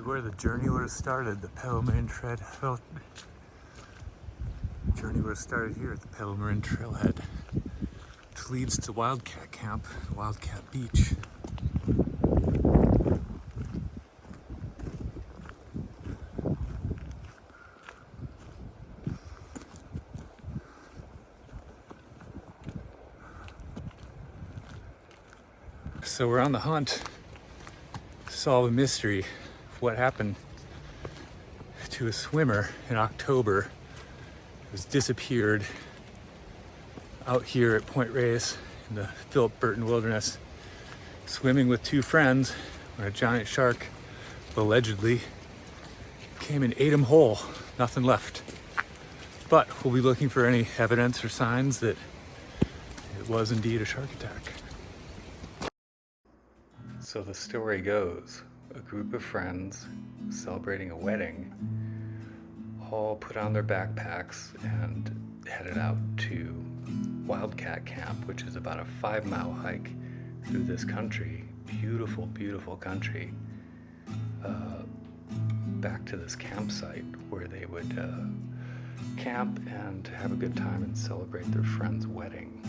where the journey would have started, the Pelham Trail. Well, journey would have started here at the Pelham Trailhead, which leads to Wildcat Camp, Wildcat Beach. So we're on the hunt to solve a mystery of what happened to a swimmer in October who was disappeared out here at Point Reyes in the Philip Burton Wilderness, swimming with two friends when a giant shark allegedly came and ate him whole, nothing left. But we'll be looking for any evidence or signs that it was indeed a shark attack. So the story goes, a group of friends celebrating a wedding all put on their backpacks and headed out to Wildcat Camp, which is about a 5-mile hike through this country, beautiful, beautiful country, back to this campsite where they would camp and have a good time and celebrate their friend's wedding.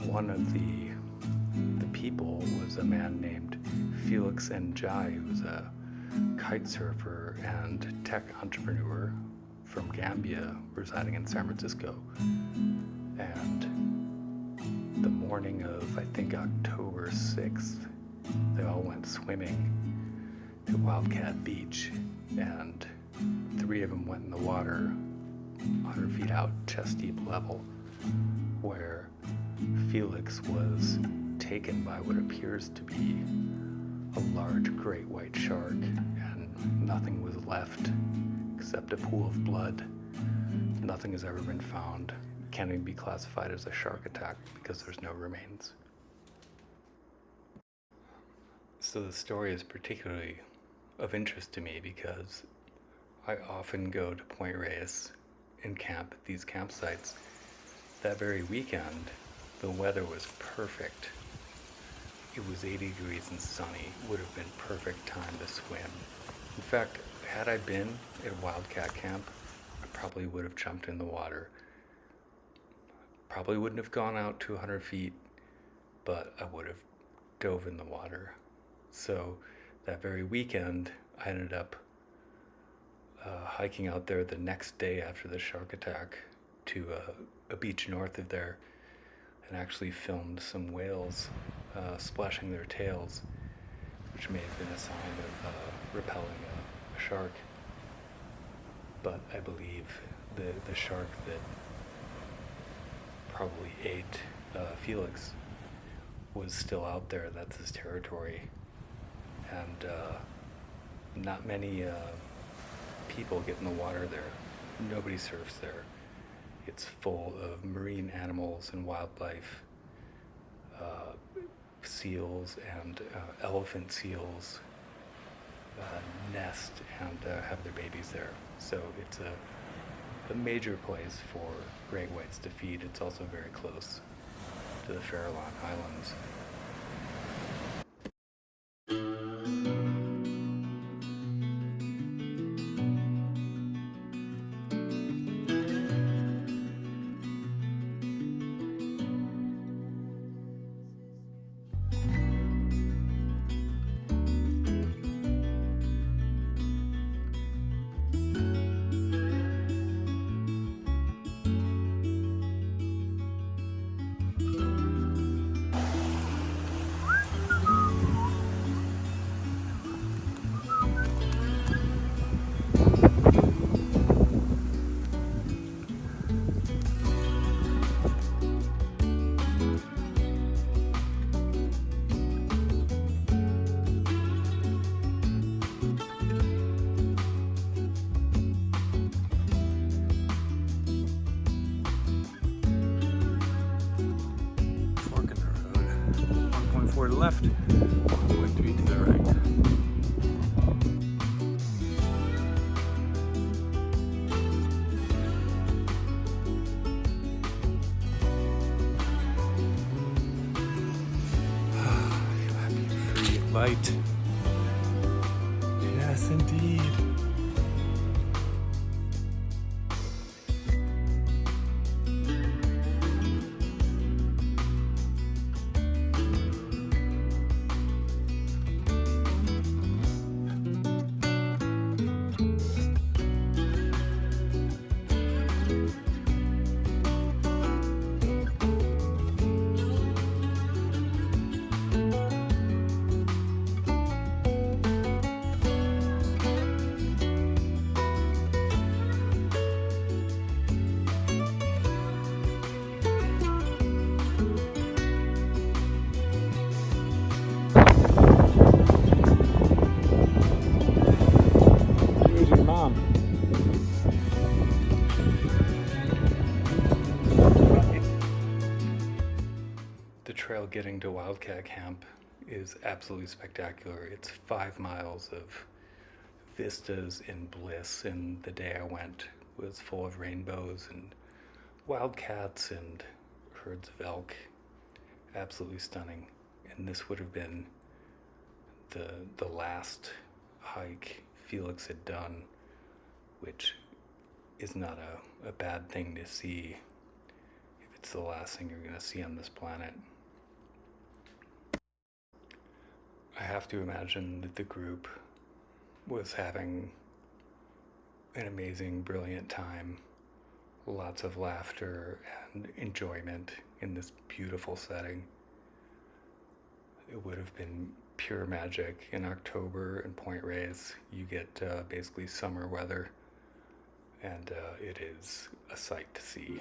One of the people was a man named Felix Njai, who was a kite surfer and tech entrepreneur from Gambia, residing in San Francisco. And the morning of, I think, October 6th, they all went swimming to Wildcat Beach, and 3 of them went in the water 100 feet out, chest deep level, where Felix was taken by what appears to be a large great white shark, and nothing was left except a pool of blood. Nothing has ever been found. It can't even be classified as a shark attack because there's no remains. So the story is particularly of interest to me because I often go to Point Reyes and camp at these campsites. That very weekend, the weather was perfect. It was 80 degrees and sunny. Would have been perfect time to swim. In fact, had I been at Wildcat Camp, I probably would have jumped in the water. Probably wouldn't have gone out to 100 feet, but I would have dove in the water. So that very weekend, I ended up hiking out there the next day after the shark attack to a beach north of there, and actually filmed some whales splashing their tails, which may have been a sign of repelling a shark. But I believe the shark that probably ate Felix was still out there. That's his territory. And not many people get in the water there. Nobody surfs there. It's full of marine animals and wildlife, seals and elephant seals nest and have their babies there. So it's a major place for great whites to feed. It's also very close to the Farallon Islands. To the left, 1.3 to the right. Happy, free, light. Yes. Yes, indeed. Here's your mom. The trail getting to Wildcat Camp is absolutely spectacular. It's 5 miles of vistas and bliss, and the day I went was full of rainbows and wildcats and herds of elk. Absolutely stunning. And this would have been the last hike Felix had done, which is not a bad thing to see if it's the last thing you're going to see on this planet. I have to imagine that the group was having an amazing, brilliant time. Lots of laughter and enjoyment in this beautiful setting. It would have been pure magic. In October in Point Reyes, you get basically summer weather, and it is a sight to see.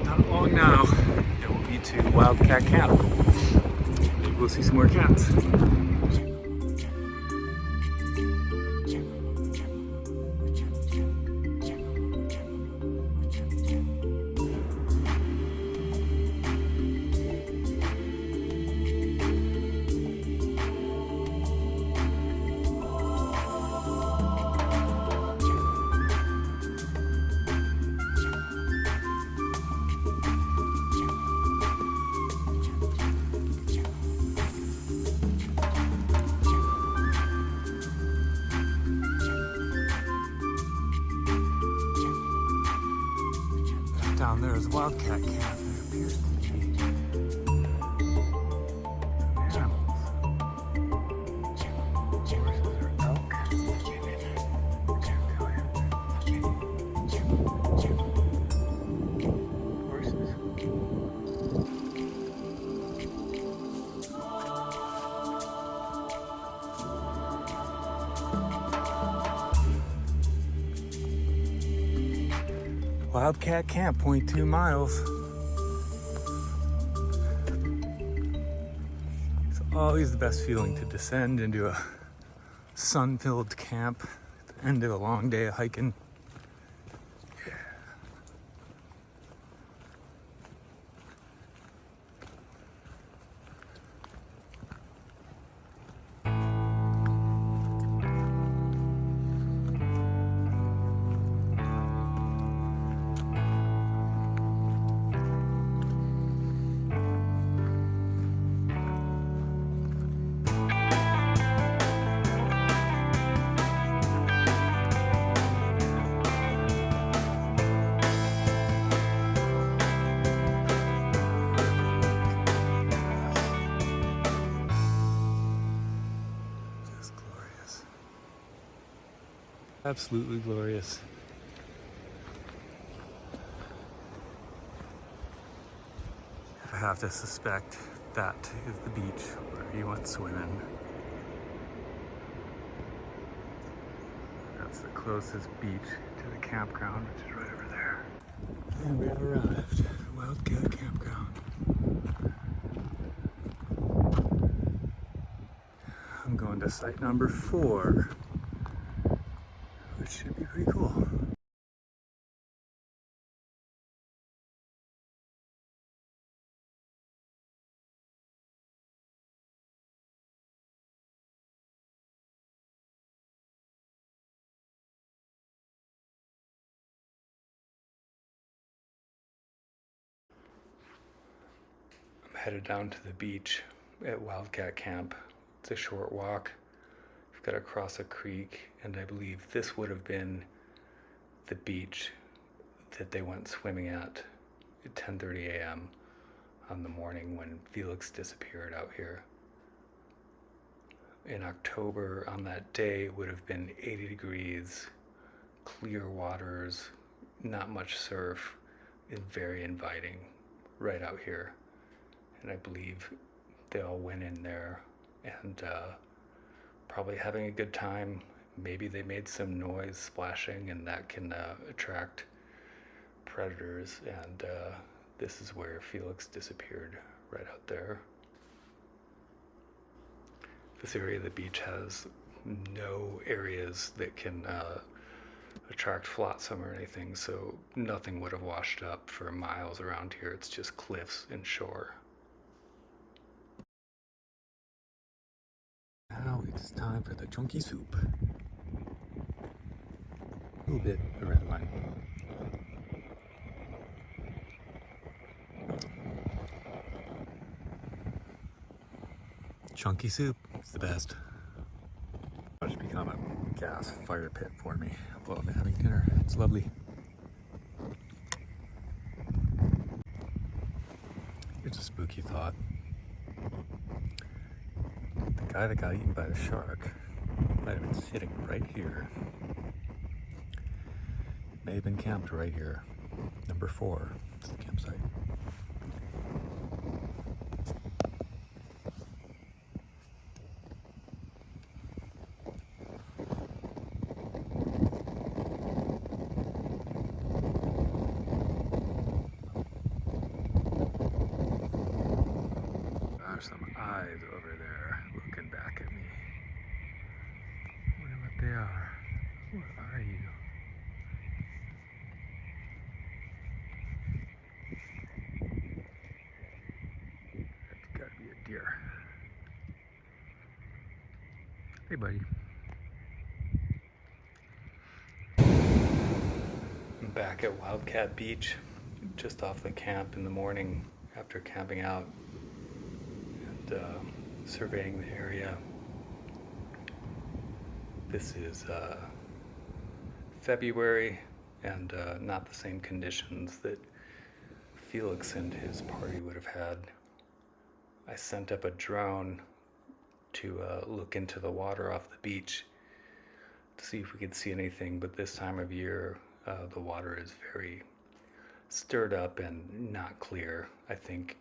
Not long now, it will be to Wildcat Camp. Maybe we'll see some more cats. Down there is Wildcat Camp. There appears to be animals. Horses or elk. Can't tell you. Horses. Wildcat Camp, 0.2 miles. It's always the best feeling to descend into a sun-filled camp at the end of a long day of hiking. Absolutely glorious. I have to suspect that is the beach where he went swimming. That's the closest beach to the campground, which is right over there. And we have arrived at Wildcat Campground. I'm going to site number 4. which should be pretty cool. I'm headed down to the beach at Wildcat Camp. It's a short walk. We've got to cross a creek, and I believe this would have been the beach that they went swimming at 10:30 a.m. on the morning when Felix disappeared out here. In October, on that day, it would have been 80 degrees, clear waters, not much surf, and very inviting right out here. And I believe they all went in there and probably having a good time. Maybe they made some noise splashing, and that can attract predators. And this is where Felix disappeared, right out there. This area of the beach has no areas that can attract flotsam or anything, so nothing would have washed up for miles around here. It's just cliffs and shore. Now it's time for the chunky soup. A little bit of red wine. Chunky soup is the best. It's become a gas fire pit for me while I'm having dinner. It's lovely. Here's a spooky thought. The guy that got eaten by the shark might have been sitting right here. May have been camped right here. Number 4 is the campsite. Some eyes over there looking back at me. I wonder what they are. What are you? That's gotta be a deer. Hey, buddy. I'm back at Wildcat Beach, just off the camp in the morning after camping out. Surveying the area. This is February and not the same conditions that Felix and his party would have had. I sent up a drone to look into the water off the beach to see if we could see anything, but this time of year the water is very stirred up and not clear. I think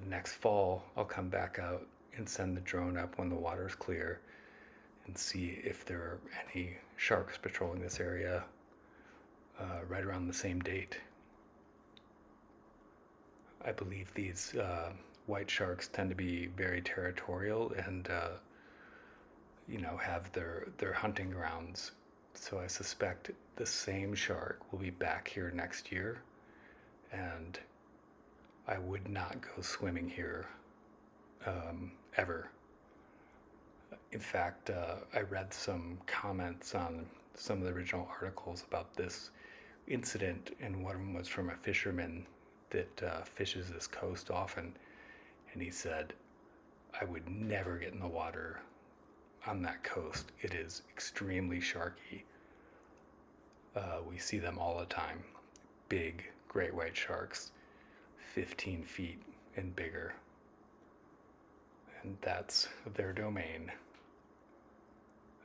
next fall I'll come back out and send the drone up when the water's clear and see if there are any sharks patrolling this area right around the same date. I believe these white sharks tend to be very territorial and have their hunting grounds, so I suspect the same shark will be back here next year, and I would not go swimming here ever. In fact, I read some comments on some of the original articles about this incident, and one of them was from a fisherman that fishes this coast often, and he said, I would never get in the water on that coast. It is extremely sharky. We see them all the time. Big great white sharks, 15 feet and bigger. And that's their domain.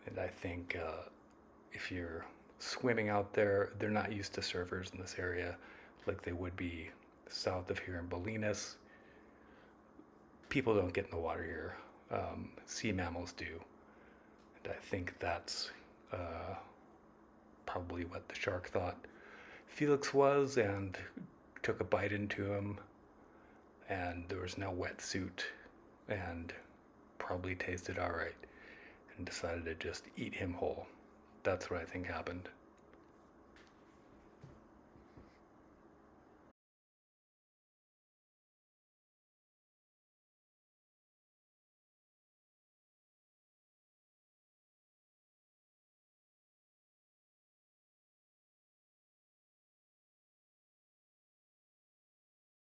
And I think if you're swimming out there, they're not used to surfers in this area like they would be south of here in Bolinas. People don't get in the water here. Sea mammals do. And I think that's probably what the shark thought Felix was, and took a bite into him, and there was no wetsuit, and probably tasted all right, and decided to just eat him whole. That's what I think happened.